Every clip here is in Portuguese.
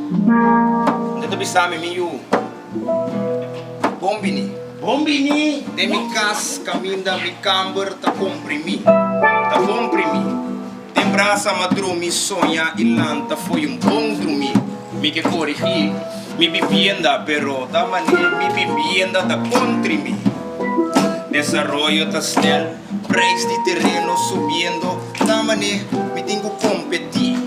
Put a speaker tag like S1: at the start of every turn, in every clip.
S1: Dito bisami miyu. Bombini.
S2: Bombini.
S1: De mi cas caminda mi camber ta comprimi. Ta comprimi. Tembrasa madrumi sonha ilanta foi bom dormir. Mi que corrigi. Mi vivienda pero da maneira mi vivienda da contrimi. Desarrollo tastel, preço de terreno subindo, da maneira me tenho competir.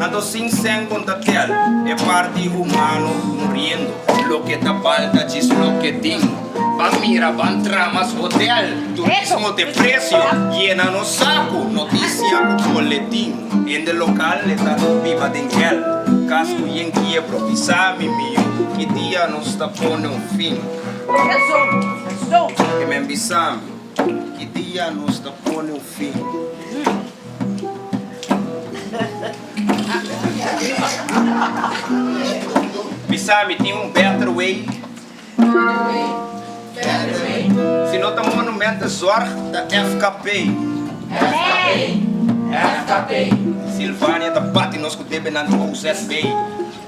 S1: Ando sin con tatel, é parte humano morrendo. Lo que ta falta diz lo que tenho. Van mira, van tramas hotel, turismo de precio, llena no saco, noticia con boletín. En el local le ta viva de gel, casco y en quiebro, pisami mío, que día nos ta pone un fin. Que me bisami, que dia nos ta pone um fim. Bisami tem better way. Se não tá monumento zorg da FKP.
S2: FKP.
S1: Silvânia tá bate nos que deve na OZB.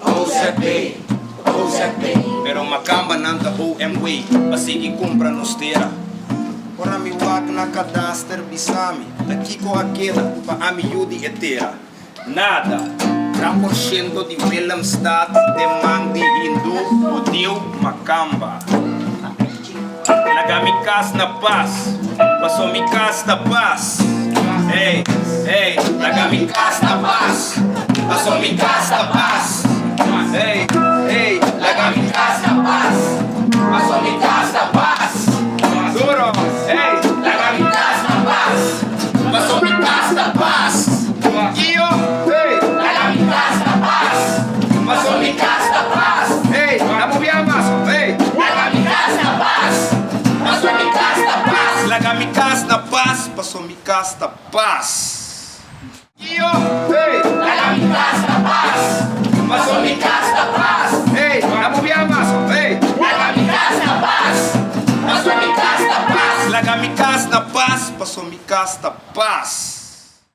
S2: OZB.
S1: Pero Macamba nanta OMW, pasigi compra nos tera. Ora mi wak na cadastre bisami, daqui com a queda, pa ami yudi etera. Nada, 3% de Willemstad, de Mangdi Hindu, o Dio Macamba. Laga mi cas na paz, passou mi cas na paz. Hey, laga mi cas na paz, passou mi cas na paz. Hey, laga mi cas na paz, passou mi cas na paz. Duro, hey, laga mi cas na paz, passou mi cas na paz. Yo, hey, laga mi cas na paz, passou mi cas na paz. Hey, la movia más, hey, laga mi cas na paz, passou mi cas na paz. Laga mi cas na paz, passou mi cas na paz. Yo, hey, laga mi cas na paz, passou mi cas na paz. Hey, la movia más, hey, laga mi cas na paz, passou mi cas na paz. Laga mi cas na paz, passou mi cas na paz.